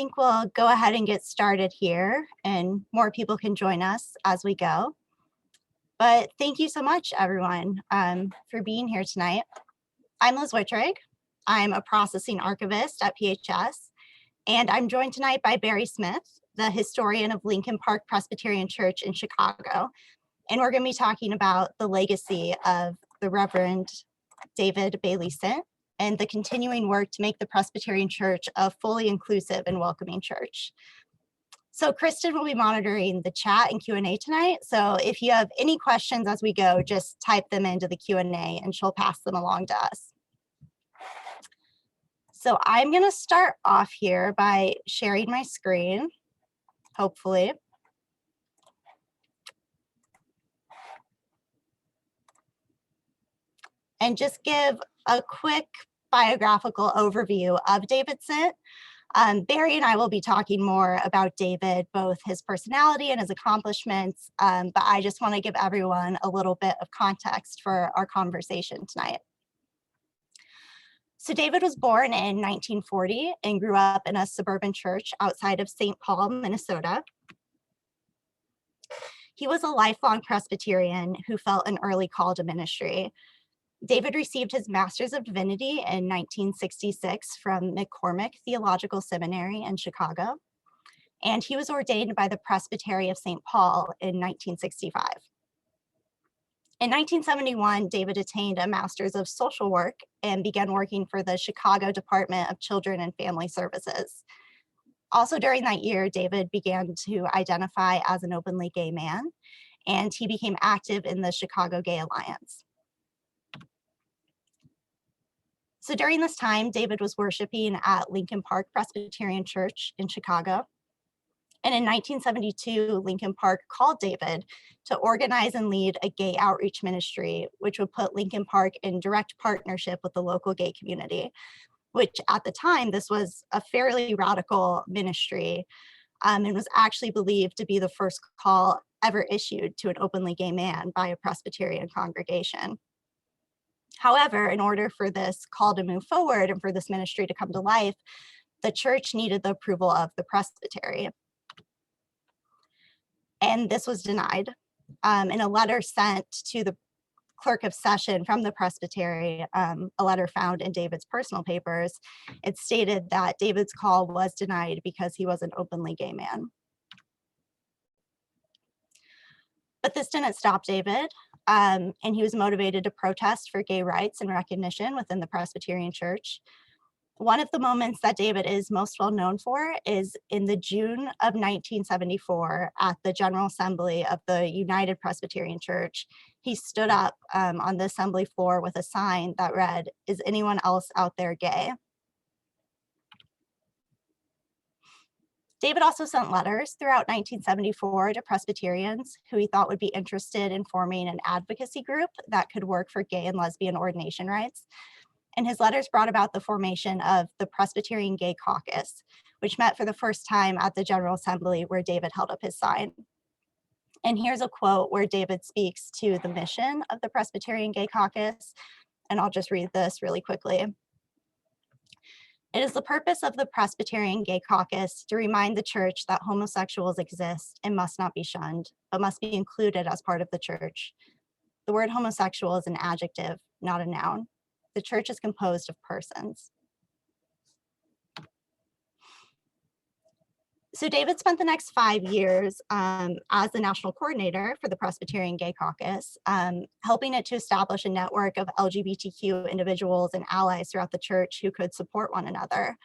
think we'll go ahead and get started here, and more people can join us as we go. But thank you so much, everyone, for being here tonight. I'm Liz Wittrig. I'm a processing archivist at PHS, and I'm joined tonight by Barry Smith, the historian of Lincoln Park Presbyterian Church in Chicago. And we're going to be talking about the legacy of the Reverend David Bailey Sindt and the continuing work to make the Presbyterian Church a fully inclusive and welcoming church. So Kristen will be monitoring the chat and Q&A tonight. So if you have any questions as we go, just type them into the Q&A and she'll pass them along to us. So I'm going to start off here by sharing my screen, hopefully. And just give a quick biographical overview of David Sindt. Barry and I will be talking more about David, both his personality and his accomplishments, but I just want to give everyone a little bit of context for our conversation tonight. So David was born in 1940 and grew up in a suburban church outside of St. Paul, Minnesota. He was a lifelong Presbyterian who felt an early call to ministry. David received his Master's of Divinity in 1966 from McCormick Theological Seminary in Chicago, and he was ordained by the Presbytery of St. Paul in 1965. In 1971, David attained a Master's of Social Work and began working for the Chicago Department of Children and Family Services. Also during that year, David began to identify as an openly gay man, and he became active in the Chicago Gay Alliance. So during this time, David was worshiping at Lincoln Park Presbyterian Church in Chicago. And in 1972, Lincoln Park called David to organize and lead a gay outreach ministry, which would put Lincoln Park in direct partnership with the local gay community, which at the time, this was a fairly radical ministry and was actually believed to be the first call ever issued to an openly gay man by a Presbyterian congregation. However, in order for this call to move forward and for this ministry to come to life, the church needed the approval of the presbytery. And this was denied. In a letter sent to the clerk of session from the presbytery, a letter found in David's personal papers, it stated that David's call was denied because he was an openly gay man. But this didn't stop David. And he was motivated to protest for gay rights and recognition within the Presbyterian Church. One of the moments that David is most well known for is in the June of 1974 at the General Assembly of the United Presbyterian Church. He stood up on the assembly floor with a sign that read, "Is anyone else out there gay?" David also sent letters throughout 1974 to Presbyterians who he thought would be interested in forming an advocacy group that could work for gay and lesbian ordination rights. And his letters brought about the formation of the Presbyterian Gay Caucus, which met for the first time at the General Assembly where David held up his sign. And here's a quote where David speaks to the mission of the Presbyterian Gay Caucus, and I'll just read this really quickly. "It is the purpose of the Presbyterian Gay Caucus to remind the church that homosexuals exist and must not be shunned, but must be included as part of the church. The word homosexual is an adjective, not a noun. The church is composed of persons." So David spent the next 5 years as the national coordinator for the Presbyterian Gay Caucus, helping it to establish a network of LGBTQ individuals and allies throughout the church who could support one another.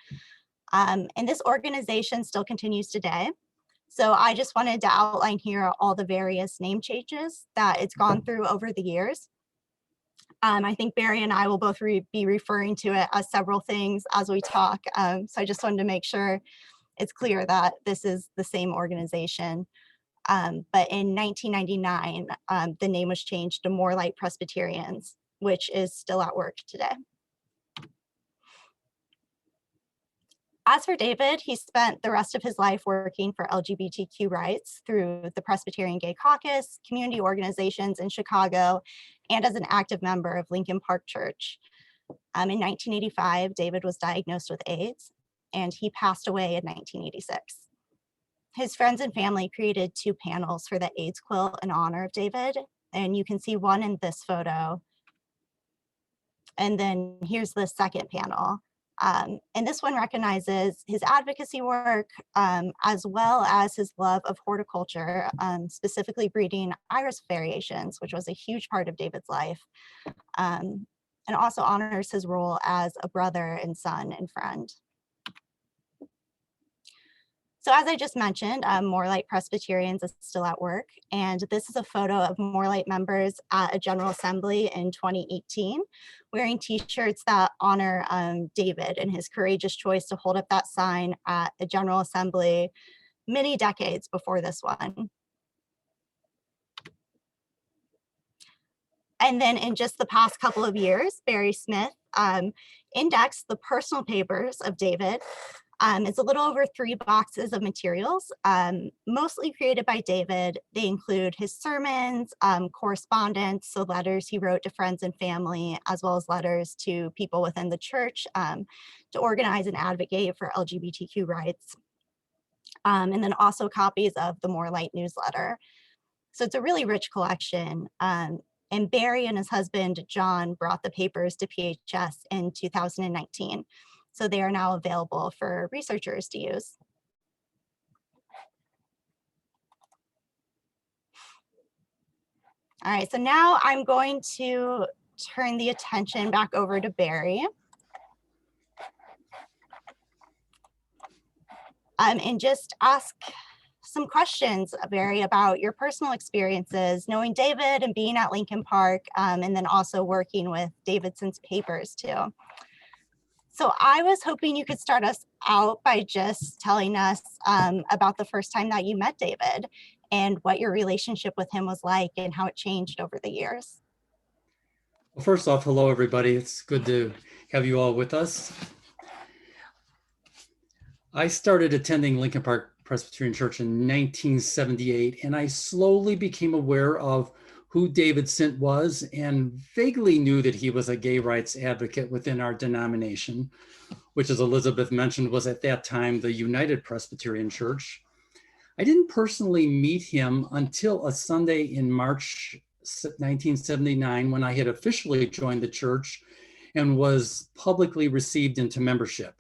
And this organization still continues today. So I just wanted to outline here all the various name changes that it's gone through over the years. I think Barry and I will both be referring to it as several things as we talk. So I just wanted to make sure it's clear that this is the same organization. But in 1999, the name was changed to More Light Presbyterians, which is still at work today. As for David, he spent the rest of his life working for LGBTQ rights through the Presbyterian Gay Caucus, community organizations in Chicago, and as an active member of Lincoln Park Church. In 1985, David was diagnosed with AIDS, and he passed away in 1986. His friends and family created 2 panels for the AIDS quilt in honor of David, and you can see one in this photo. And then here's the second panel. And this one recognizes his advocacy work, as well as his love of horticulture, specifically breeding iris variations, which was a huge part of David's life, and also honors his role as a brother and son and friend. So as I just mentioned, More Light Presbyterians is still at work, and this is a photo of More Light members at a General Assembly in 2018, wearing t-shirts that honor David and his courageous choice to hold up that sign at a General Assembly many decades before this one. And then in just the past couple of years, Barry Smith indexed the personal papers of David. It's a little over 3 boxes of materials, mostly created by David. They include his sermons, correspondence, so letters he wrote to friends and family, as well as letters to people within the church to organize and advocate for LGBTQ rights. And then also copies of the More Light newsletter. So it's a really rich collection. And Barry and his husband, John, brought the papers to PHS in 2019. So they are now available for researchers to use. All right, so now I'm going to turn the attention back over to Barry. And just ask some questions, Barry, about your personal experiences, knowing David and being at Lincoln Park, and then also working with David Sindt's Papers too. So I was hoping you could start us out by just telling us about the first time that you met David and what your relationship with him was like and how it changed over the years. Well, first off, hello, everybody. It's good to have you all with us. I started attending Lincoln Park Presbyterian Church in 1978, and I slowly became aware of who David Sindt was and vaguely knew that he was a gay rights advocate within our denomination, which, as Elizabeth mentioned, was at that time the United Presbyterian Church. I didn't personally meet him until a Sunday in March 1979, when I had officially joined the church and was publicly received into membership.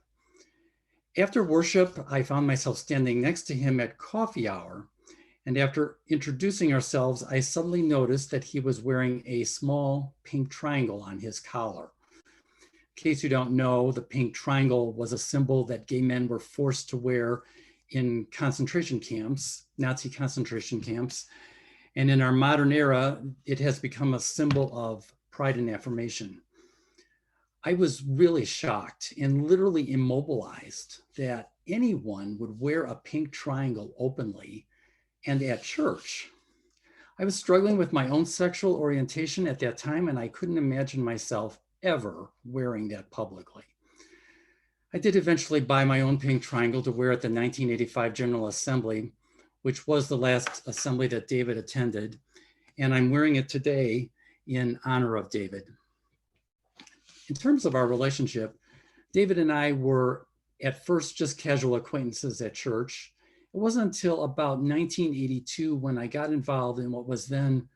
After worship, I found myself standing next to him at coffee hour. And after introducing ourselves, I suddenly noticed that he was wearing a small pink triangle on his collar. In case you don't know, the pink triangle was a symbol that gay men were forced to wear in concentration camps, Nazi concentration camps. And in our modern era, it has become a symbol of pride and affirmation. I was really shocked and literally immobilized that anyone would wear a pink triangle openly and at church. I was struggling with my own sexual orientation at that time, and I couldn't imagine myself ever wearing that publicly. I did eventually buy my own pink triangle to wear at the 1985 General Assembly, which was the last assembly that David attended, and I'm wearing it today in honor of David. In terms of our relationship, David and I were at first just casual acquaintances at church. It wasn't until about 1982 when I got involved in what was then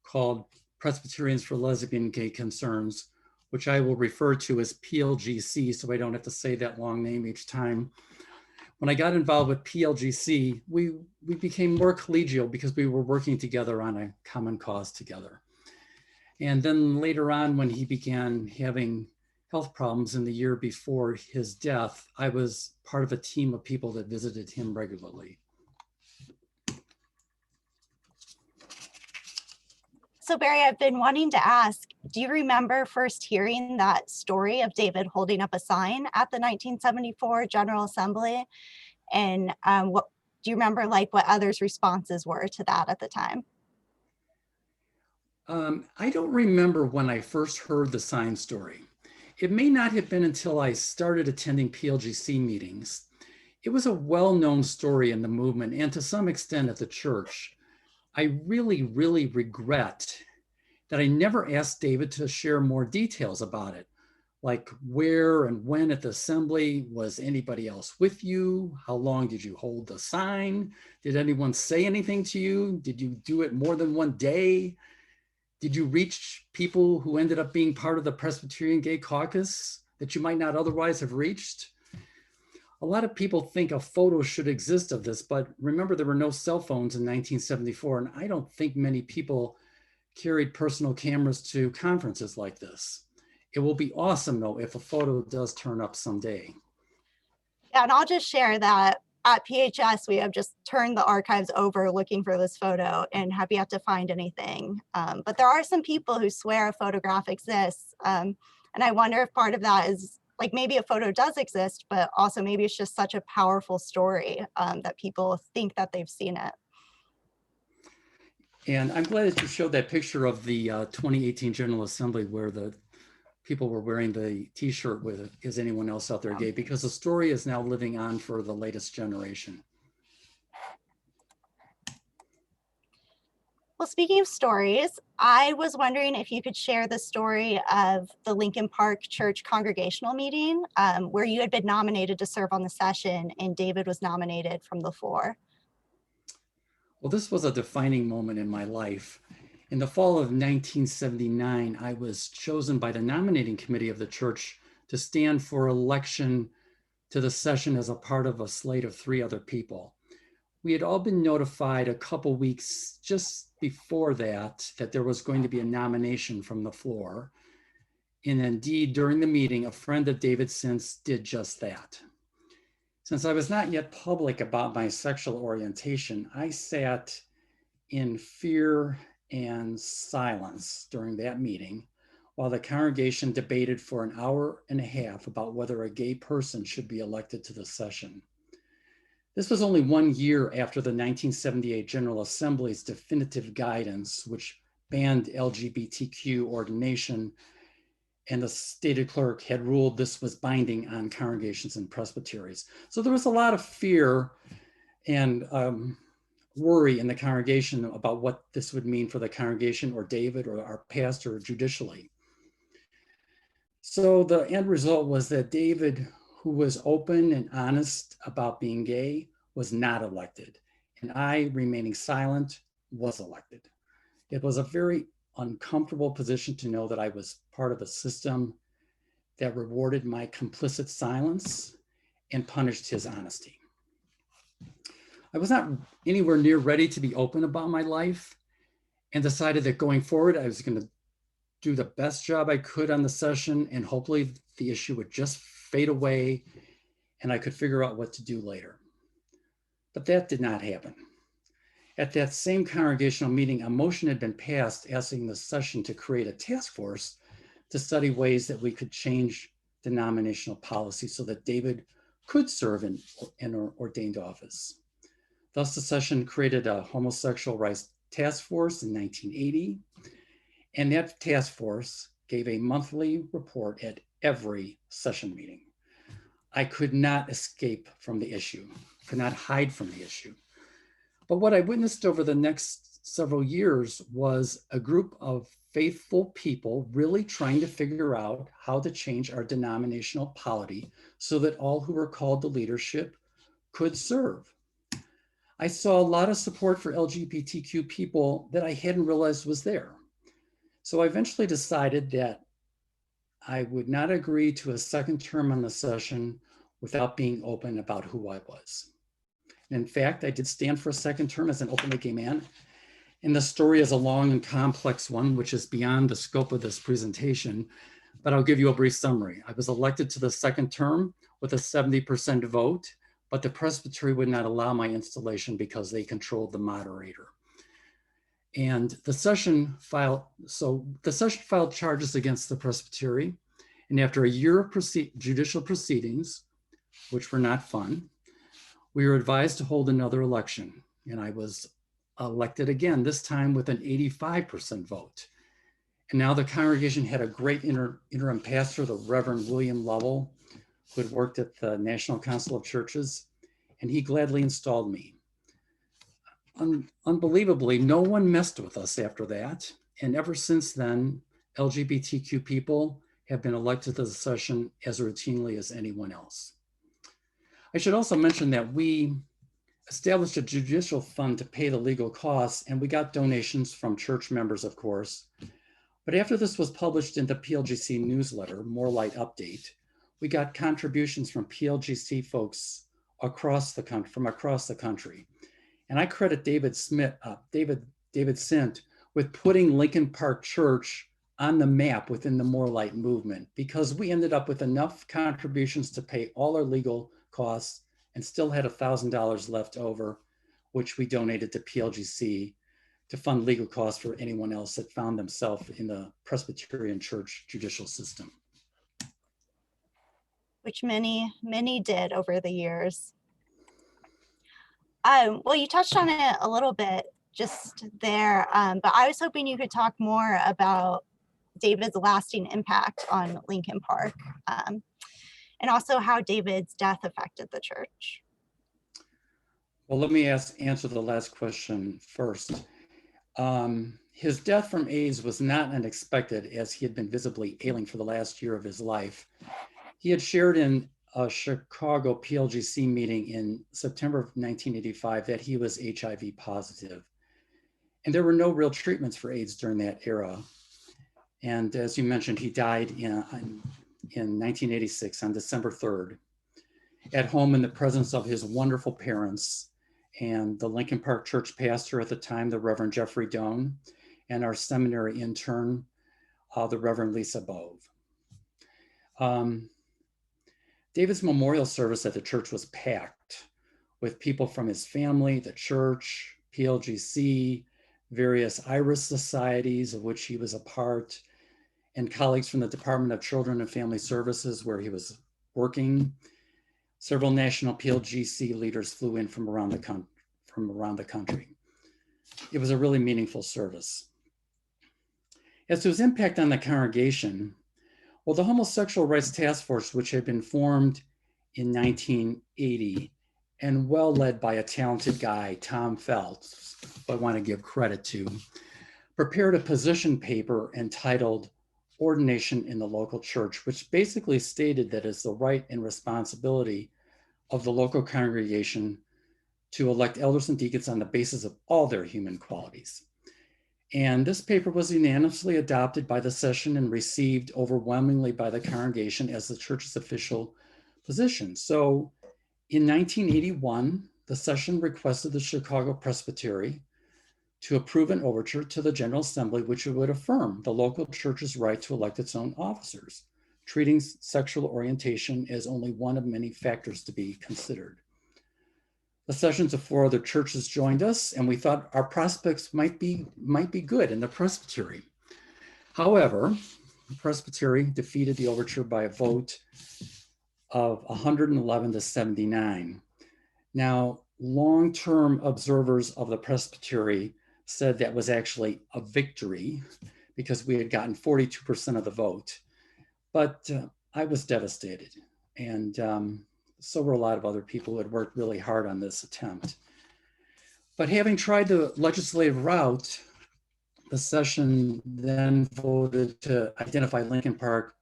called Presbyterians for Lesbian and Gay Concerns, which I will refer to as PLGC, so I don't have to say that long name each time. When I got involved with PLGC, we became more collegial because we were working together on a common cause together. And then later on, when he began having health problems in the year before his death, I was part of a team of people that visited him regularly. So Barry, I've been wanting to ask, do you remember first hearing that story of David holding up a sign at the 1974 General Assembly? And what do you remember, like, what others' responses were to that at the time? I don't remember when I first heard the sign story. It may not have been until I started attending PLGC meetings. It was a well-known story in the movement and to some extent at the church. I really, regret that I never asked David to share more details about it. like where and when at the assembly. Was anybody else with you? How long did you hold the sign? Did anyone say anything to you? Did you do it more than one day? Did you reach people who ended up being part of the Presbyterian Gay Caucus that you might not otherwise have reached? A lot of people think a photo should exist of this, but remember there were no cell phones in 1974, and I don't think many people carried personal cameras to conferences like this. It will be awesome though if a photo does turn up someday. Yeah, and I'll just share that at PHS, we have just turned the archives over looking for this photo and have yet to find anything. But there are some people who swear a photograph exists. And I wonder if part of that is like maybe a photo does exist, but also maybe it's just such a powerful story that people think that they've seen it. And I'm glad that you showed that picture of the 2018 General Assembly where the people were wearing the t-shirt with "Is anyone else out there gay?" because the story is now living on for the latest generation. Well, speaking of stories, I was wondering if you could share the story of the Lincoln Park Church congregational meeting where you had been nominated to serve on the session and David was nominated from the floor. Well, this was a defining moment in my life. In the fall of 1979, I was chosen by the nominating committee of the church to stand for election to the session as a part of a slate of 3 other people. We had all been notified a couple weeks just before that there was going to be a nomination from the floor. And indeed, during the meeting, a friend of David Sindt's did just that. Since I was not yet public about my sexual orientation, I sat in fear and silence during that meeting while the congregation debated for an hour and a half about whether a gay person should be elected to the session. This was only 1 year after the 1978 General Assembly's definitive guidance, which banned LGBTQ ordination, and the stated clerk had ruled this was binding on congregations and presbyteries. So there was a lot of fear and worry in the congregation about what this would mean for the congregation or David or our pastor judicially. So the end result was that David, who was open and honest about being gay, was not elected. And I, remaining silent, was elected. It was a very uncomfortable position to know that I was part of a system that rewarded my complicit silence and punished his honesty. I was not anywhere near ready to be open about my life and decided that going forward, I was going to do the best job I could on the session and hopefully the issue would just fade away and I could figure out what to do later. But that did not happen. At that same congregational meeting, a motion had been passed asking the session to create a task force to study ways that we could change denominational policy so that David could serve in an ordained office. Thus, the session created a homosexual rights task force in 1980, and that task force gave a monthly report at every session meeting. I could not escape from the issue, could not hide from the issue. But what I witnessed over the next several years was a group of faithful people really trying to figure out how to change our denominational polity so that all who were called to leadership could serve. I saw a lot of support for LGBTQ people that I hadn't realized was there. So I eventually decided that I would not agree to a second term on the session without being open about who I was. And in fact, I did stand for a second term as an openly gay man. And the story is a long and complex one, which is beyond the scope of this presentation, but I'll give you a brief summary. I was elected to the second term with a 70% vote, but the presbytery would not allow my installation because they controlled the moderator. And the session filed charges against the presbytery. And after a year of judicial proceedings, which were not fun, we were advised to hold another election. And I was elected again, this time with an 85% vote. And now the congregation had a great interim pastor, the Reverend William Lovell, who had worked at the National Council of Churches, and he gladly installed me. Unbelievably, no one messed with us after that. And ever since then, LGBTQ people have been elected to the session as routinely as anyone else. I should also mention that we established a judicial fund to pay the legal costs, and we got donations from church members, of course. But after this was published in the PLGC newsletter, More Light Update, we got contributions from PLGC folks from across the country. And I credit David Sindt with putting Lincoln Park Church on the map within the More Light movement, because we ended up with enough contributions to pay all our legal costs and still had $1,000 left over, which we donated to PLGC to fund legal costs for anyone else that found themselves in the Presbyterian Church judicial system. Which many did over the years. Well, you touched on it a little bit just there, but I was hoping you could talk more about David's lasting impact on Lincoln Park, and also how David's death affected the church. Well, let me answer the last question first. His death from AIDS was not unexpected, as he had been visibly ailing for the last year of his life. He had shared in a Chicago PLGC meeting in September of 1985 that he was HIV positive. And there were no real treatments for AIDS during that era. And as you mentioned, he died in 1986 on December 3rd, at home in the presence of his wonderful parents and the Lincoln Park Church pastor at the time, the Reverend Jeffrey Doan, and our seminary intern, the Reverend Lisa Bove. David's memorial service at the church was packed with people from his family, the church, PLGC, various Iris societies of which he was a part, and colleagues from the Department of Children and Family Services where he was working. Several national PLGC leaders flew in from around the country. It was a really meaningful service. As to his impact on the congregation, well, the Homosexual Rights Task Force, which had been formed in 1980 and well led by a talented guy, Tom Phelps, who I want to give credit to, prepared a position paper entitled Ordination in the Local Church, which basically stated that it's the right and responsibility of the local congregation to elect elders and deacons on the basis of all their human qualities. And this paper was unanimously adopted by the session and received overwhelmingly by the congregation as the church's official position. So in 1981, the session requested the Chicago Presbytery to approve an overture to the General Assembly, which would affirm the local church's right to elect its own officers, treating sexual orientation as only one of many factors to be considered. The sessions of 4 other churches joined us, and we thought our prospects might be good in the Presbytery. However, the Presbytery defeated the overture by a vote of 111 to 79. Now, long-term observers of the Presbytery said that was actually a victory because we had gotten 42% of the vote. But I was devastated, and so were a lot of other people who had worked really hard on this attempt. But having tried the legislative route, the session then voted to identify Lincoln Park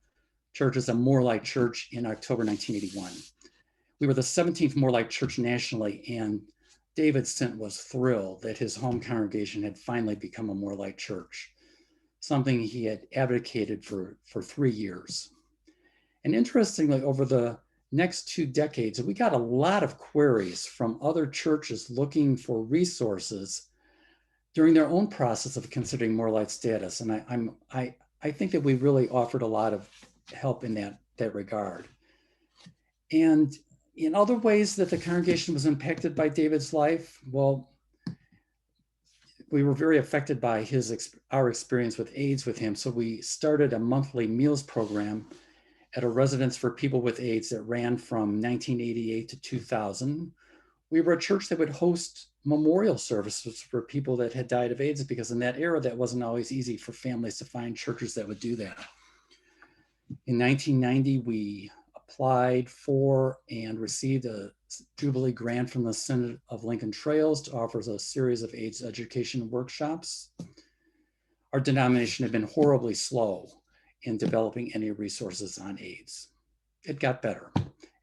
Church as a More Light Church in October 1981. We were the 17th More Light Church nationally, and David Sindt was thrilled that his home congregation had finally become a More Light Church, something he had advocated for 3 years. And interestingly, over the next 2 decades, we got a lot of queries from other churches looking for resources during their own process of considering More Light status. And I think that we really offered a lot of help in that regard. And in other ways that the congregation was impacted by David's life, well, we were very affected by our experience with AIDS with him. So we started a monthly meals program at a residence for people with AIDS that ran from 1988 to 2000. We were a church that would host memorial services for people that had died of AIDS, because in that era, that wasn't always easy for families to find churches that would do that. In 1990, we applied for and received a Jubilee grant from the Synod of Lincoln Trails to offer a series of AIDS education workshops. Our denomination had been horribly slow in developing any resources on AIDS. It got better.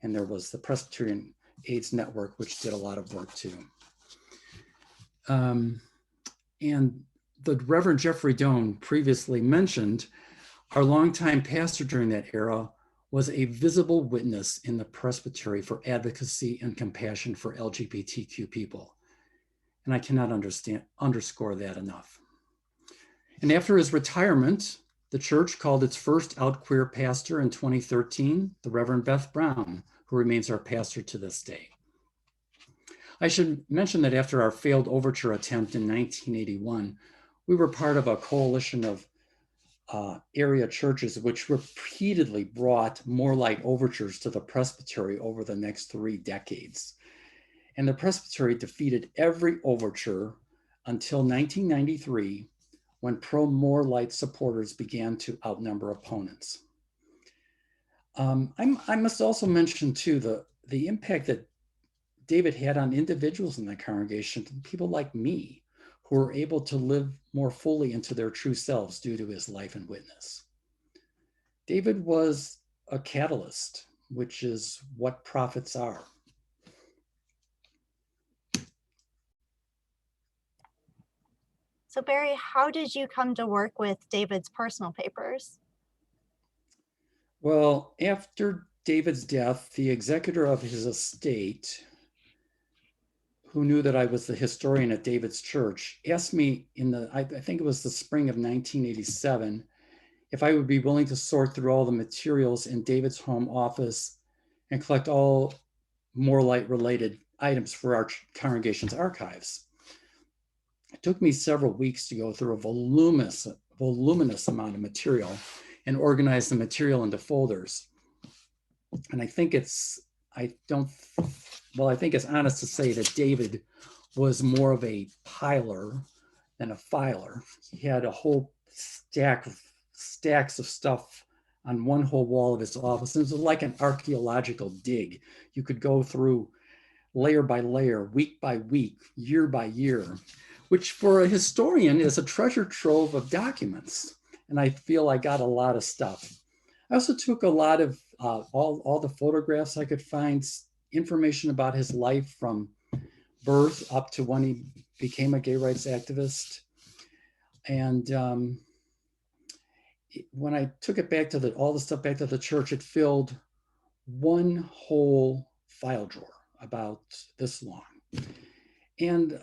And there was the Presbyterian AIDS Network, which did a lot of work too. And the Reverend Jeffrey Doan, previously mentioned, our longtime pastor during that era, was a visible witness in the presbytery for advocacy and compassion for LGBTQ people. And I cannot underscore that enough. And after his retirement, the church called its first out queer pastor in 2013, the Reverend Beth Brown, who remains our pastor to this day. I should mention that after our failed overture attempt in 1981, we were part of a coalition of area churches which repeatedly brought More Light overtures to the presbytery over the next 3 decades. And the presbytery defeated every overture until 1993, when pro-More Light supporters began to outnumber opponents. I must also mention too the impact that David had on individuals in the congregation, people like me, who were able to live more fully into their true selves due to his life and witness. David was a catalyst, which is what prophets are. So Barry, how did you come to work with David's personal papers? Well, after David's death, the executor of his estate, who knew that I was the historian at David's church, asked me I think it was the spring of 1987, if I would be willing to sort through all the materials in David's home office and collect all More Light related items for our congregation's archives. It took me several weeks to go through a voluminous amount of material and organize the material into folders. And I think it's honest to say that David was more of a piler than a filer. He had a whole stacks of stuff on one whole wall of his office. It was like an archaeological dig. You could go through layer by layer, week by week, year by year, which for a historian is a treasure trove of documents. And I feel I got a lot of stuff. I also took a lot of all the photographs I could find, information about his life from birth up to when he became a gay rights activist. And when I took it back to all the stuff back to the church, it filled one whole file drawer about this long. And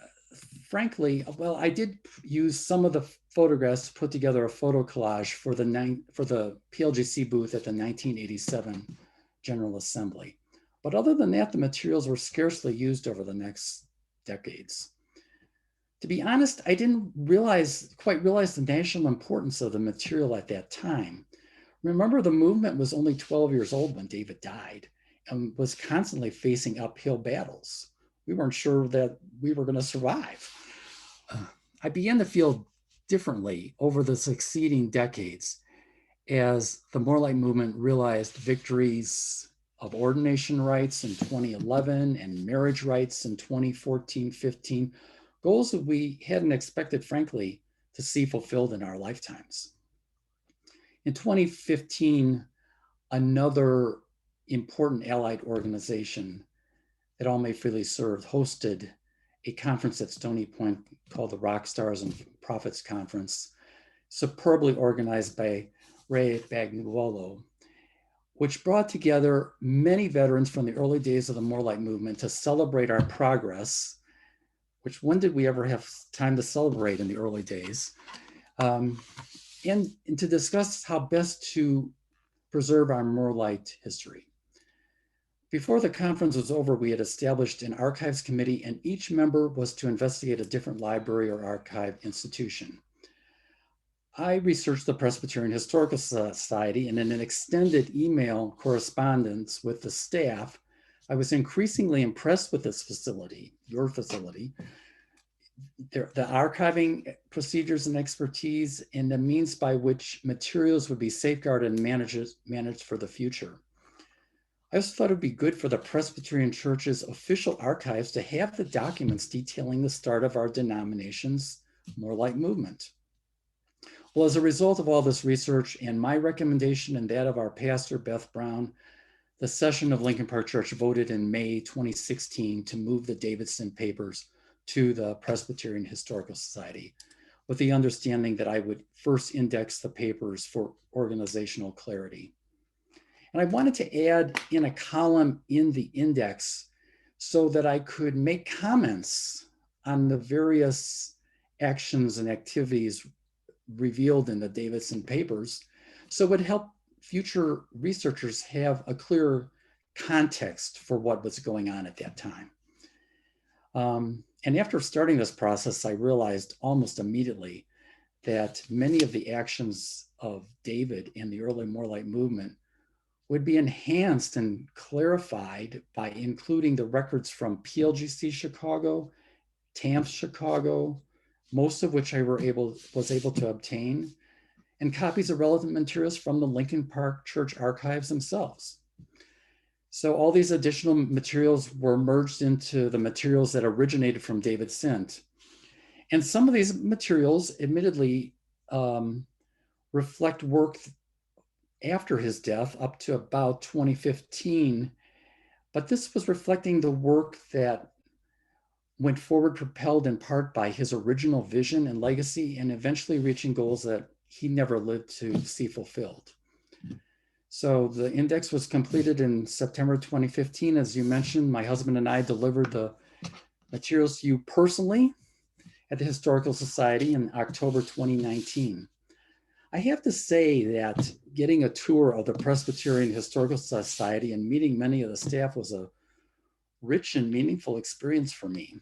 frankly, well, I did use some of the photographs to put together a photo collage for the PLGC booth at the 1987 General Assembly. But other than that, the materials were scarcely used over the next decades. To be honest, I didn't quite realize the national importance of the material at that time. Remember, the movement was only 12 years old when David died and was constantly facing uphill battles. We weren't sure that we were going to survive. I began to feel differently over the succeeding decades as the More Light movement realized victories of ordination rights in 2011 and marriage rights in 2014-15, goals that we hadn't expected, frankly, to see fulfilled in our lifetimes. In 2015, another important allied organization that All May Freely Serve hosted a conference at Stony Point called the Rock Stars and Prophets Conference, superbly organized by Ray Bagnuolo, which brought together many veterans from the early days of the More Light movement to celebrate our progress, which when did we ever have time to celebrate in the early days? And to discuss how best to preserve our More Light history. Before the conference was over, we had established an archives committee, and each member was to investigate a different library or archive institution. I researched the Presbyterian Historical Society, and in an extended email correspondence with the staff, I was increasingly impressed with this facility, your facility, the archiving procedures and expertise, and the means by which materials would be safeguarded and managed for the future. I also thought it would be good for the Presbyterian Church's official archives to have the documents detailing the start of our denomination's More Light movement. Well, as a result of all this research and my recommendation and that of our pastor, Beth Brown, the session of Lincoln Park Church voted in May 2016 to move the David Sindt Papers to the Presbyterian Historical Society, with the understanding that I would first index the papers for organizational clarity. And I wanted to add in a column in the index so that I could make comments on the various actions and activities revealed in the David Sindt Papers, so it would help future researchers have a clear context for what was going on at that time. And after starting this process, I realized almost immediately that many of the actions of David in the early More Light movement would be enhanced and clarified by including the records from PLGC Chicago, TAMP Chicago, most of which I was able to obtain, and copies of relevant materials from the Lincoln Park Church archives themselves. So all these additional materials were merged into the materials that originated from David Sindt. And some of these materials, admittedly, reflect work after his death up to about 2015. But this was reflecting the work that went forward, propelled in part by his original vision and legacy, and eventually reaching goals that he never lived to see fulfilled. So the index was completed in September 2015. As you mentioned, my husband and I delivered the materials to you personally at the Historical Society in October 2019. I have to say that getting a tour of the Presbyterian Historical Society and meeting many of the staff was a rich and meaningful experience for me.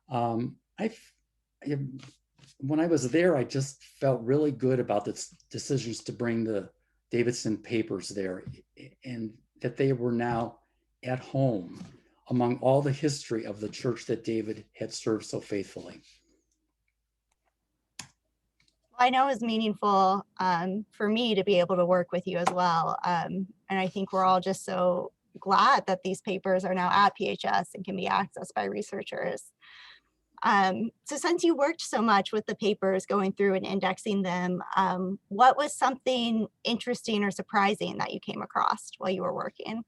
When I was there, I just felt really good about the decisions to bring the David Sindt Papers there, and that they were now at home among all the history of the church that David had served so faithfully. I know it was meaningful for me to be able to work with you as well. And I think we're all just so glad that these papers are now at PHS and can be accessed by researchers. So since you worked so much with the papers, going through and indexing them, what was something interesting or surprising that you came across while you were working?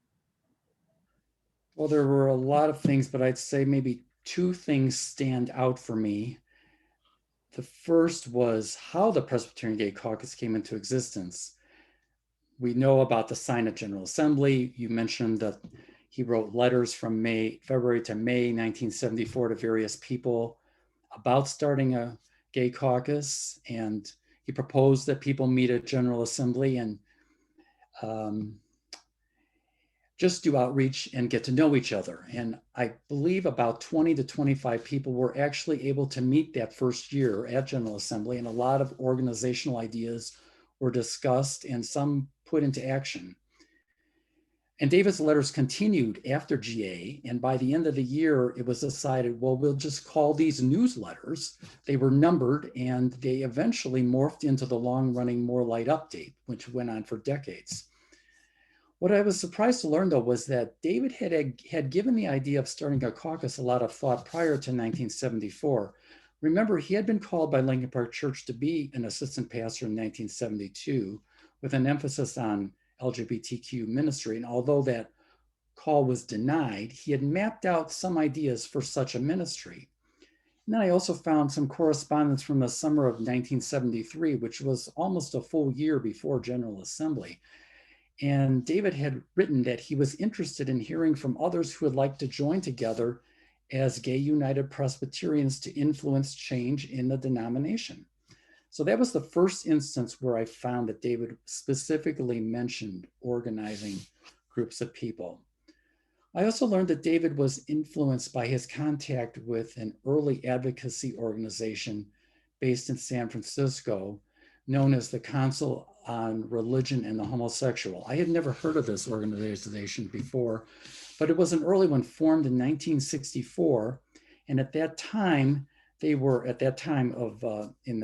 Well, there were a lot of things, but I'd say maybe two things stand out for me. The first was how the Presbyterian Gay Caucus came into existence. We know about the sign of General Assembly. You mentioned that he wrote letters from February to May 1974 to various people about starting a gay caucus, and he proposed that people meet at General Assembly and just do outreach and get to know each other. And I believe about 20 to 25 people were actually able to meet that first year at General Assembly, and a lot of organizational ideas were discussed and some put into action. And David's letters continued after GA, and by the end of the year, it was decided, well, we'll just call these newsletters. They were numbered, and they eventually morphed into the long-running More Light update, which went on for decades. What I was surprised to learn, though, was that David had given the idea of starting a caucus a lot of thought prior to 1974. Remember, he had been called by Lincoln Park Church to be an assistant pastor in 1972, with an emphasis on LGBTQ ministry. And although that call was denied, he had mapped out some ideas for such a ministry. And then I also found some correspondence from the summer of 1973, which was almost a full year before General Assembly. And David had written that he was interested in hearing from others who would like to join together as Gay United Presbyterians to influence change in the denomination. So that was the first instance where I found that David specifically mentioned organizing groups of people. I also learned that David was influenced by his contact with an early advocacy organization based in San Francisco, known as the Council on Religion and the Homosexual. I had never heard of this organization before, but it was an early one formed in 1964. And at that time, in the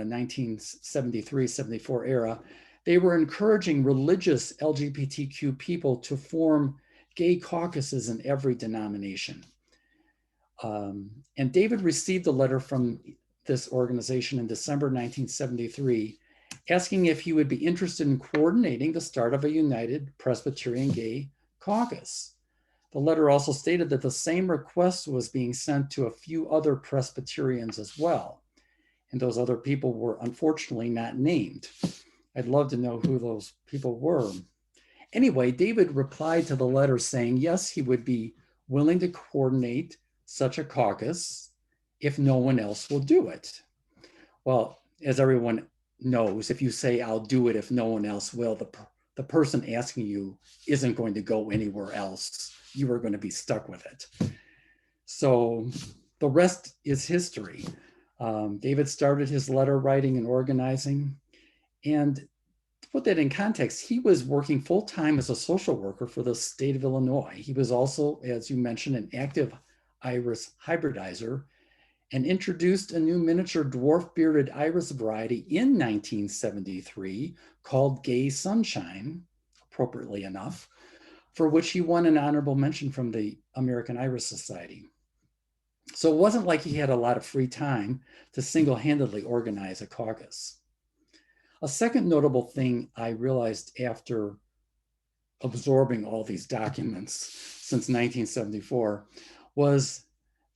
1973-74 era, they were encouraging religious LGBTQ people to form gay caucuses in every denomination. And David received a letter from this organization in December 1973, asking if he would be interested in coordinating the start of a united Presbyterian gay caucus. The letter also stated that the same request was being sent to a few other Presbyterians as well. And those other people were unfortunately not named. I'd love to know who those people were. Anyway, David replied to the letter saying, yes, he would be willing to coordinate such a caucus if no one else will do it. Well, as everyone knows, if you say, I'll do it if no one else will, the person asking you isn't going to go anywhere else. You are going to be stuck with it. So the rest is history. David started his letter writing and organizing. And to put that in context, he was working full-time as a social worker for the state of Illinois. He was also, as you mentioned, an active iris hybridizer and introduced a new miniature dwarf bearded iris variety in 1973 called Gay Sunshine, appropriately enough, for which he won an honorable mention from the American Iris Society. So it wasn't like he had a lot of free time to single-handedly organize a caucus. A second notable thing I realized after absorbing all these documents since 1974 was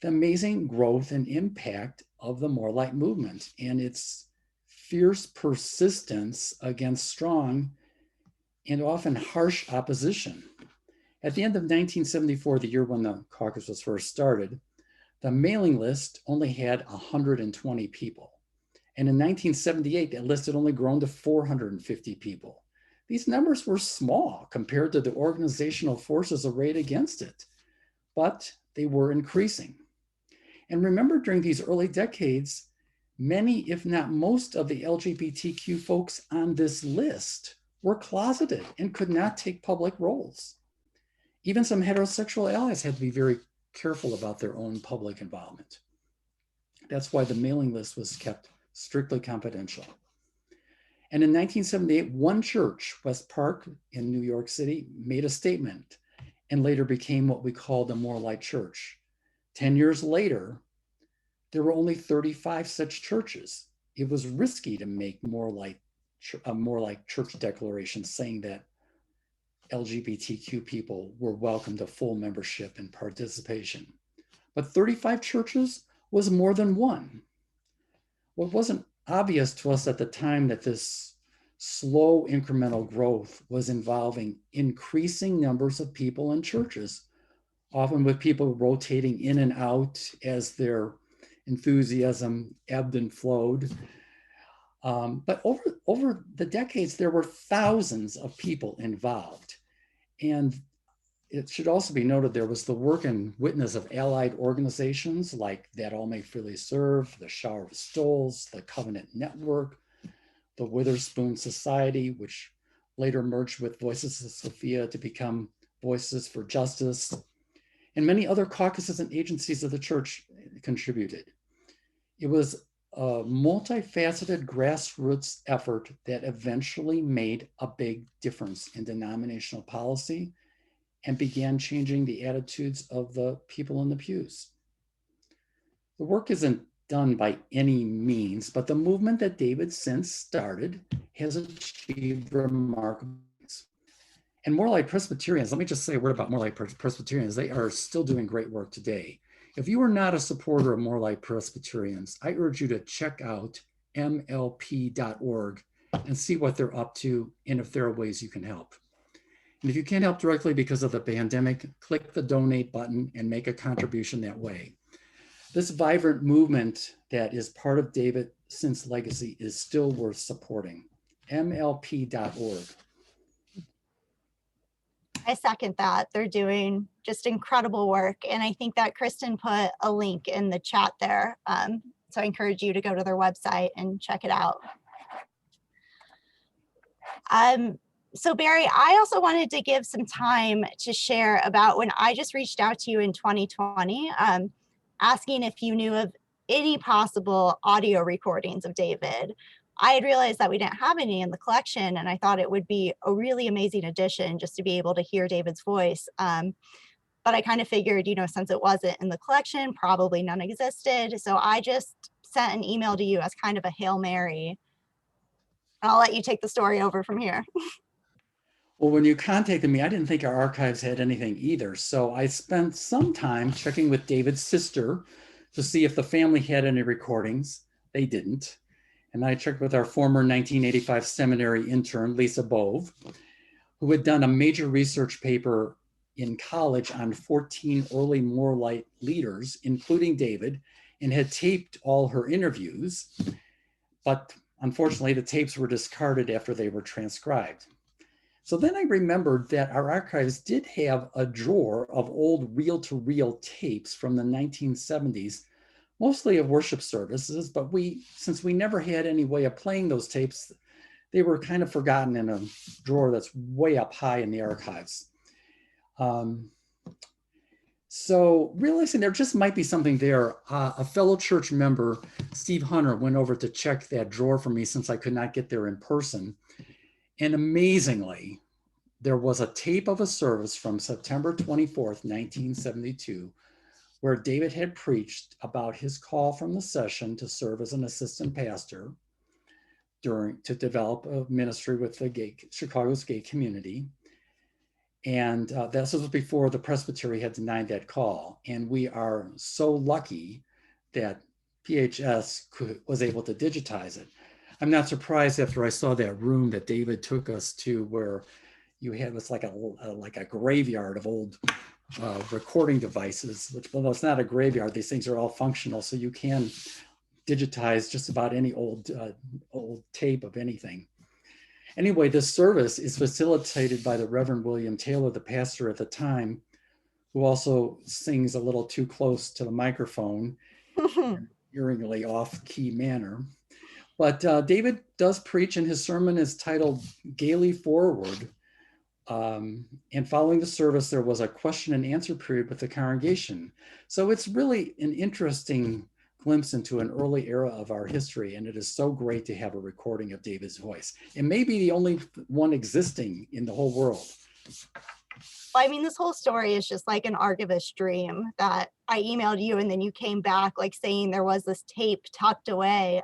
the amazing growth and impact of the More Light movement and its fierce persistence against strong and often harsh opposition. At the end of 1974, the year when the caucus was first started, the mailing list only had 120 people. And in 1978, that list had only grown to 450 people. These numbers were small compared to the organizational forces arrayed against it, but they were increasing. And remember, during these early decades, many, if not most, of the LGBTQ folks on this list were closeted and could not take public roles. Even some heterosexual allies had to be very careful about their own public involvement. That's why the mailing list was kept strictly confidential. And in 1978, one church, West Park in New York City, made a statement and later became what we call the More Light Church. 10 years later, there were only 35 such churches. It was risky to make a More Light Church declaration saying that LGBTQ people were welcome to full membership and participation. But 35 churches was more than one. What wasn't obvious to us at the time that this slow incremental growth was involving increasing numbers of people in churches, often with people rotating in and out as their enthusiasm ebbed and flowed. But over the decades, there were thousands of people involved. And it should also be noted there was the work and witness of allied organizations like That All May Freely Serve, the Shower of Stoles, the Covenant Network, the Witherspoon Society, which later merged with Voices of Sophia to become Voices for Justice, and many other caucuses and agencies of the church contributed. It was a multifaceted grassroots effort that eventually made a big difference in denominational policy and began changing the attitudes of the people in the pews. The work isn't done by any means, but the movement that David Sindt started has achieved remarkable things. And More Light Presbyterians, let me just say a word about More Light Presbyterians. They are still doing great work today. If you are not a supporter of More Light Presbyterians, I urge you to check out mlp.org and see what they're up to and if there are ways you can help. And if you can't help directly because of the pandemic, click the donate button and make a contribution that way. This vibrant movement that is part of David Sindt's legacy is still worth supporting. mlp.org. I second that. They're doing just incredible work. And I think that Kristen put a link in the chat there. So I encourage you to go to their website and check it out. So Barry, I also wanted to give some time to share about when I just reached out to you in 2020, asking if you knew of any possible audio recordings of David. I had realized that we didn't have any in the collection, and I thought it would be a really amazing addition just to be able to hear David's voice. But I kind of figured, since it wasn't in the collection, probably none existed. So I just sent an email to you as kind of a Hail Mary, I'll let you take the story over from here. Well, when you contacted me, I didn't think our archives had anything either. So I spent some time checking with David's sister to see if the family had any recordings. They didn't. And I checked with our former 1985 seminary intern, Lisa Bove, who had done a major research paper in college on 14 early More Light leaders, including David, and had taped all her interviews. But unfortunately, the tapes were discarded after they were transcribed. So then I remembered that our archives did have a drawer of old reel-to-reel tapes from the 1970s, mostly of worship services, but since we never had any way of playing those tapes, they were kind of forgotten in a drawer that's way up high in the archives. So realizing there just might be something there, a fellow church member, Steve Hunter, went over to check that drawer for me since I could not get there in person. And amazingly, there was a tape of a service from September 24th, 1972, where David had preached about his call from the session to serve as an assistant pastor to develop a ministry with the Chicago's gay community. And this was before the Presbytery had denied that call. And we are so lucky that PHS was able to digitize it. I'm not surprised after I saw that room that David took us to, where you had was like a graveyard of old recording devices, which, well, it's not a graveyard. These things are all functional, so you can digitize just about any old tape of anything. Anyway, this service is facilitated by the Reverend William Taylor, the pastor at the time, who also sings a little too close to the microphone, eerily off-key manner. But David does preach, and his sermon is titled Gaily Forward. And following the service, there was a question and answer period with the congregation. So it's really an interesting glimpse into an early era of our history, and it is so great to have a recording of David's voice. It may be the only one existing in the whole world. Well, I mean, this whole story is just like an archivist dream that I emailed you, and then you came back like saying there was this tape tucked away.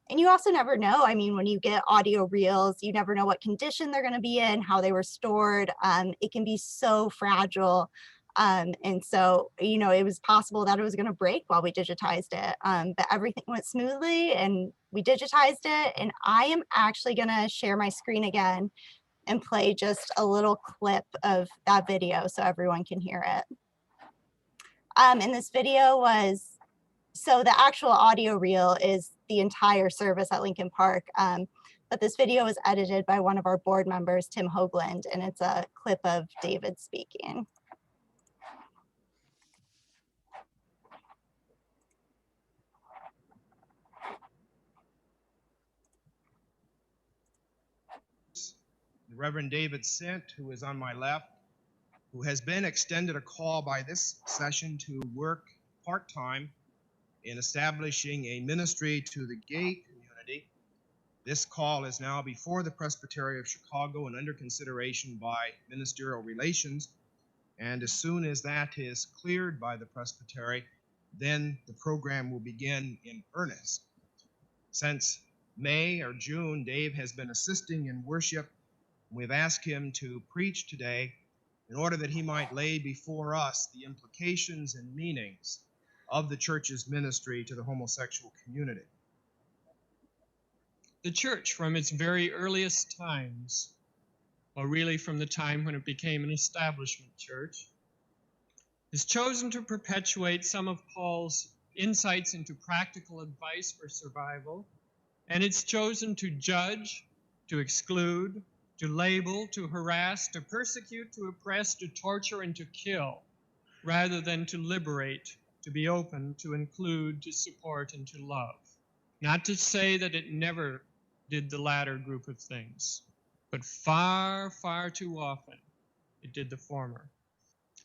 And you also never know. I mean, when you get audio reels, you never know what condition they're going to be in, how they were stored. It can be so fragile. And so, you know, it was possible that it was going to break while we digitized it. But everything went smoothly and we digitized it. And I am actually going to share my screen again and play just a little clip of that video so everyone can hear it. And this video was, so the actual audio reel is the entire service at Lincoln Park. But this video was edited by one of our board members, Tim Hoagland, and it's a clip of David speaking. The Reverend David Sindt, who is on my left, who has been extended a call by this session to work part-time in establishing a ministry to the gay community. This call is now before the Presbytery of Chicago and under consideration by ministerial relations. And as soon as that is cleared by the Presbytery, then the program will begin in earnest. Since May or June, Dave has been assisting in worship. We've asked him to preach today in order that he might lay before us the implications and meanings of the church's ministry to the homosexual community. The church, from its very earliest times, or really from the time when it became an establishment church, has chosen to perpetuate some of Paul's insights into practical advice for survival, and it's chosen to judge, to exclude, to label, to harass, to persecute, to oppress, to torture, and to kill, rather than to liberate, to be open, to include, to support, and to love. Not to say that it never did the latter group of things, but far, far too often it did the former.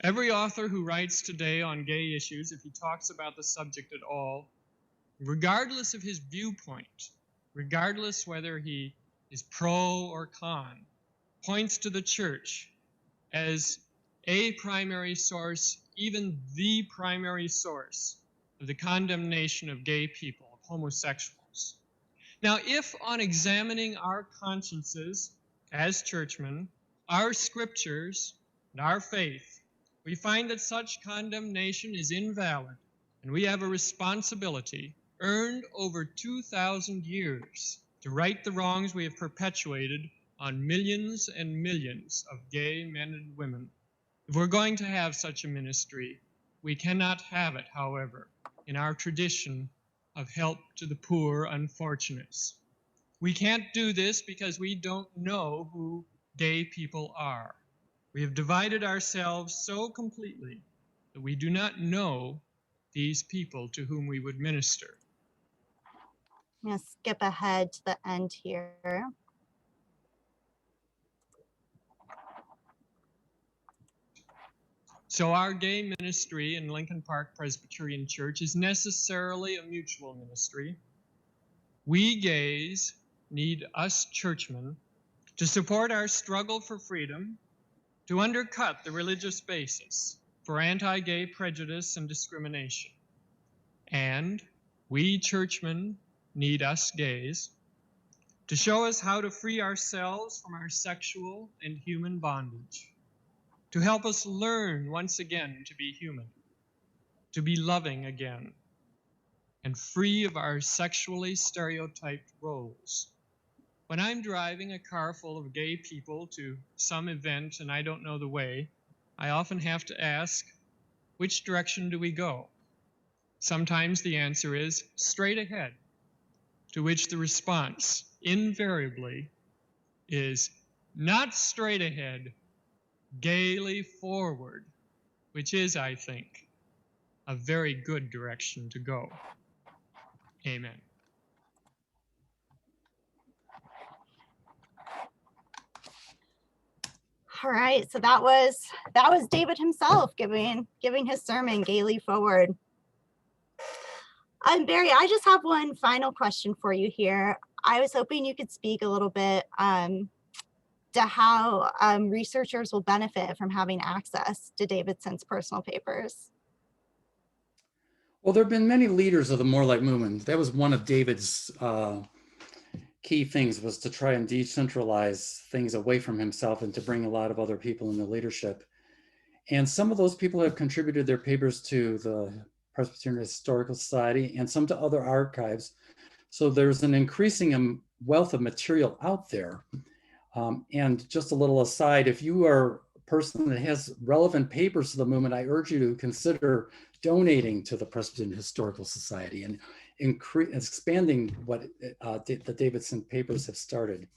Every author who writes today on gay issues, if he talks about the subject at all, regardless of his viewpoint, regardless whether he is pro or con, points to the church as a primary source, even the primary source of the condemnation of gay people, of homosexuals. Now, if on examining our consciences as churchmen, our scriptures, and our faith, we find that such condemnation is invalid, and we have a responsibility earned over 2,000 years to right the wrongs we have perpetuated on millions and millions of gay men and women. If we're going to have such a ministry, we cannot have it, however, in our tradition of help to the poor unfortunates. We can't do this because we don't know who gay people are. We have divided ourselves so completely that we do not know these people to whom we would minister. I'm going to skip ahead to the end here. So our gay ministry in Lincoln Park Presbyterian Church is necessarily a mutual ministry. We gays need us churchmen to support our struggle for freedom, to undercut the religious basis for anti-gay prejudice and discrimination. And we churchmen need us gays to show us how to free ourselves from our sexual and human bondage, to help us learn once again to be human, to be loving again, and free of our sexually stereotyped roles. When I'm driving a car full of gay people to some event and I don't know the way, I often have to ask, which direction do we go? Sometimes the answer is straight ahead, to which the response invariably is not straight ahead, gaily forward, which is, I think, a very good direction to go. Amen. All right, so that was David himself giving his sermon, Gaily Forward. Barry, I just have one final question for you here. I was hoping you could speak a little bit to how researchers will benefit from having access to David Sindt's personal papers. Well, there have been many leaders of the More Light movement. That was one of David's key things, was to try and decentralize things away from himself and to bring a lot of other people into leadership. And some of those people have contributed their papers to the Presbyterian Historical Society and some to other archives. So there's an increasing wealth of material out there. And just a little aside, if you are a person that has relevant papers to the movement, I urge you to consider donating to the Presbyterian Historical Society and expanding what the David Sindt Papers have started.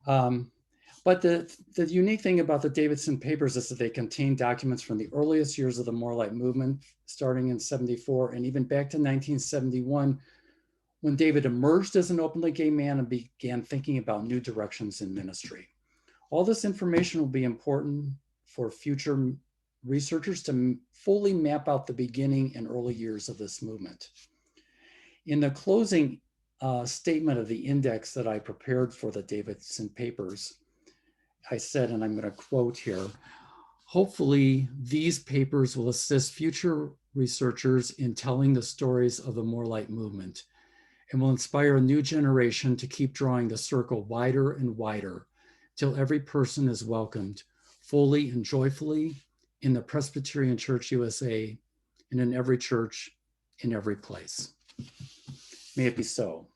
But the unique thing about the David Sindt Papers is that they contain documents from the earliest years of the More Light movement, starting in '74 and even back to 1971, when David emerged as an openly gay man and began thinking about new directions in ministry. All this information will be important for future researchers to fully map out the beginning and early years of this movement. In the closing statement of the index that I prepared for the David Sindt Papers, I said, and I'm going to quote here, hopefully these papers will assist future researchers in telling the stories of the More Light movement and will inspire a new generation to keep drawing the circle wider and wider till every person is welcomed fully and joyfully in the Presbyterian Church USA and in every church in every place. May it be so.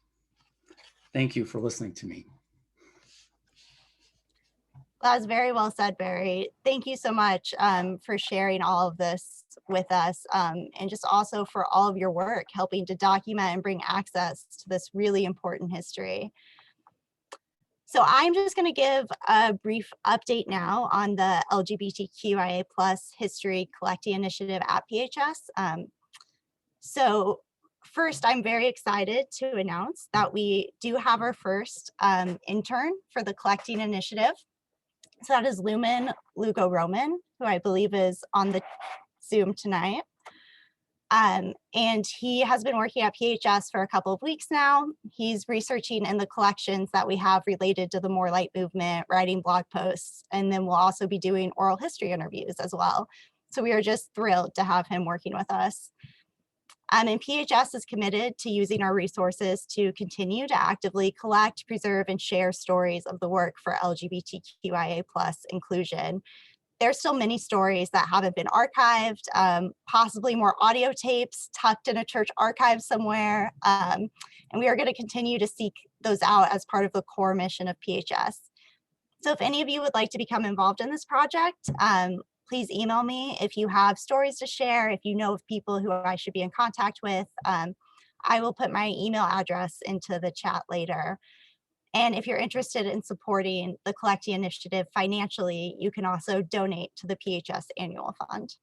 Thank you for listening to me. That was very well said, Barry. Thank you so much for sharing all of this with us, and just also for all of your work helping to document and bring access to this really important history. So I'm just going to give a brief update now on the LGBTQIA+ history collecting initiative at PHS. So first, I'm very excited to announce that we do have our first intern for the collecting initiative. So that is Lumen Lugo Roman, who I believe is on the Zoom tonight. And he has been working at PHS for a couple of weeks now. He's researching in the collections that we have related to the More Light movement, writing blog posts, and then we'll also be doing oral history interviews as well. So we are just thrilled to have him working with us. And PHS is committed to using our resources to continue to actively collect, preserve, and share stories of the work for LGBTQIA+ inclusion. There's still many stories that haven't been archived, possibly more audio tapes tucked in a church archive somewhere. And we are going to continue to seek those out as part of the core mission of PHS. So if any of you would like to become involved in this project, please email me if you have stories to share, if you know of people who I should be in contact with. I will put my email address into the chat later. And if you're interested in supporting the Collecting Initiative financially, you can also donate to the PHS Annual Fund.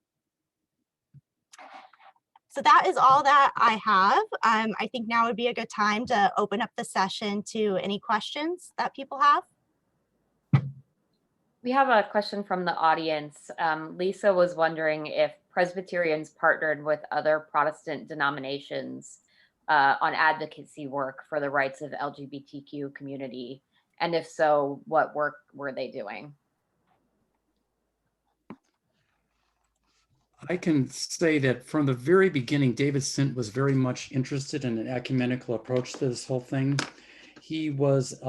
So that is all that I have. I think now would be a good time to open up the session to any questions that people have. We have a question from the audience. Lisa was wondering if Presbyterians partnered with other Protestant denominations on advocacy work for the rights of LGBTQ community, and if so, what work were they doing? I can say that from the very beginning, David Sindt was very much interested in an ecumenical approach to this whole thing. He was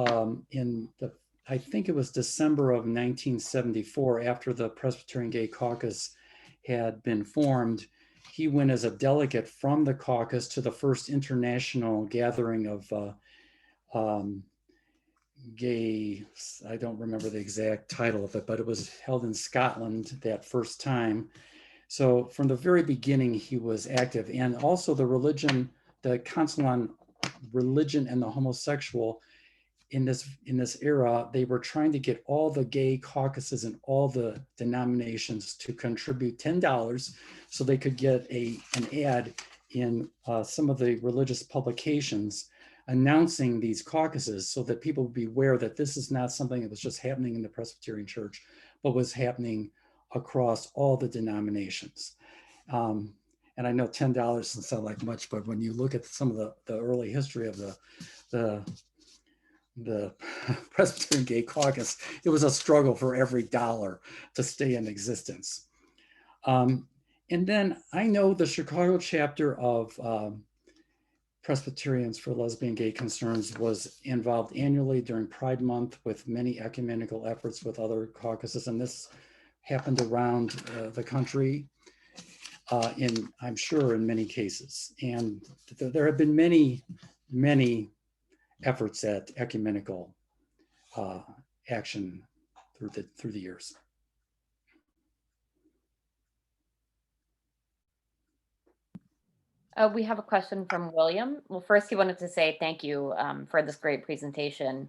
I think it was December of 1974, after the Presbyterian Gay Caucus had been formed. He went as a delegate from the caucus to the first international gathering of gay, I don't remember the exact title of it, but it was held in Scotland that first time. So from the very beginning, he was active. And also the Council on Religion and the Homosexual, in this era, they were trying to get all the gay caucuses and all the denominations to contribute $10 so they could get an ad in some of the religious publications announcing these caucuses, so that people would be aware that this is not something that was just happening in the Presbyterian Church, but was happening across all the denominations. And I know $10 doesn't sound like much, but when you look at some of the early history of the Presbyterian Gay Caucus, it was a struggle for every dollar to stay in existence. And then I know the Chicago chapter of Presbyterians for Lesbian Gay Concerns was involved annually during Pride Month with many ecumenical efforts with other caucuses, and this happened around the country I'm sure in many cases. And there have been many efforts at ecumenical action through the years. We have a question from William. Well, first he wanted to say thank you for this great presentation.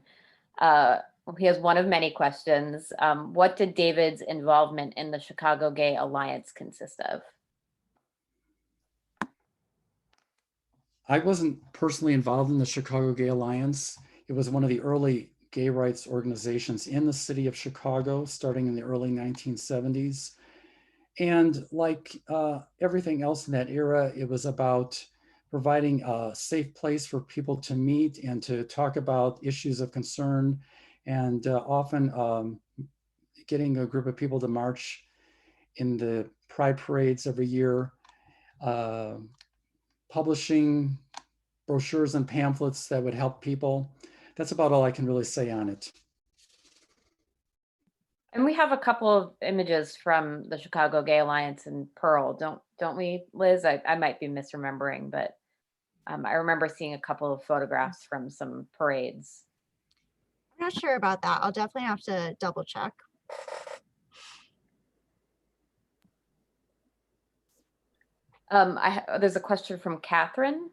He has one of many questions. What did David's involvement in the Chicago Gay Alliance consist of? I wasn't personally involved in the Chicago Gay Alliance. It was one of the early gay rights organizations in the city of Chicago, starting in the early 1970s. And like everything else in that era, it was about providing a safe place for people to meet and to talk about issues of concern, and often getting a group of people to march in the pride parades every year, publishing brochures and pamphlets that would help people. That's about all I can really say on it. And we have a couple of images from the Chicago Gay Alliance and Pearl, don't we, Liz? I might be misremembering, but I remember seeing a couple of photographs from some parades. I'm not sure about that. I'll definitely have to double check. There's a question from Catherine.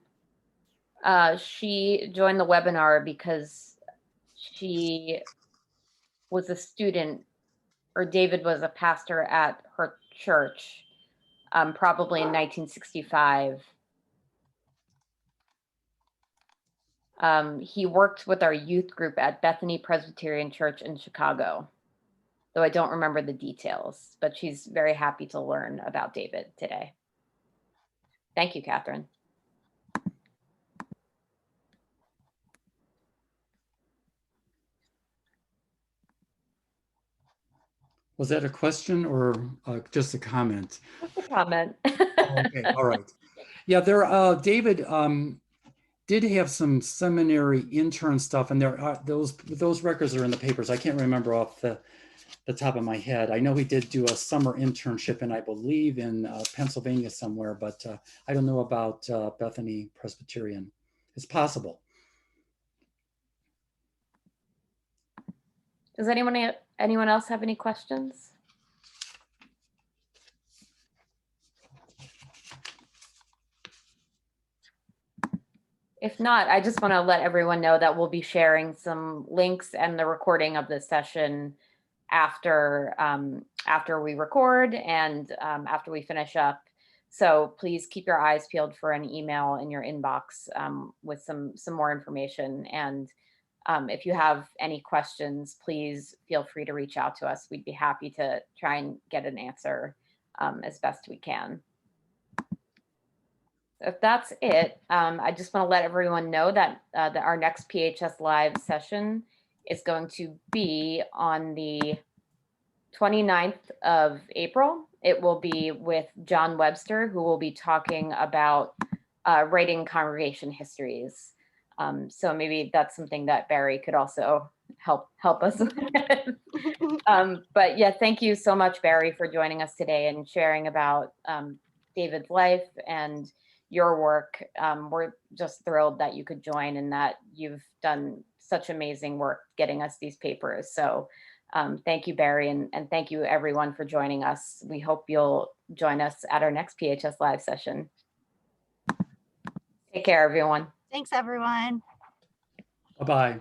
She joined the webinar because she was a student, or David was a pastor at her church, probably in 1965. He worked with our youth group at Bethany Presbyterian Church in Chicago, though I don't remember the details, but she's very happy to learn about David today. Thank you, Catherine. Was that a question or just a comment? Just a comment. Okay, all right. Yeah, David did have some seminary intern stuff, and there are those records are in the papers. I can't remember off the top of my head. I know he did do a summer internship, and I believe in Pennsylvania somewhere, but I don't know about Bethany Presbyterian. It's possible. Does anyone else have any questions? If not, I just want to let everyone know that we'll be sharing some links and the recording of this session after we record and after we finish up. So please keep your eyes peeled for an email in your inbox with some more information. And if you have any questions, please feel free to reach out to us. We'd be happy to try and get an answer as best we can. If that's it, I just want to let everyone know that, that our next PHS Live session is going to be on the 29th of April. It will be with John Webster, who will be talking about writing congregation histories. So maybe that's something that Barry could also help us with. But yeah, thank you so much, Barry, for joining us today and sharing about David's life and your work. We're just thrilled that you could join and that you've done such amazing work getting us these papers. So thank you, Barry, and thank you everyone for joining us. We hope you'll join us at our next PHS Live session. Take care, everyone. Thanks, everyone. Bye-bye.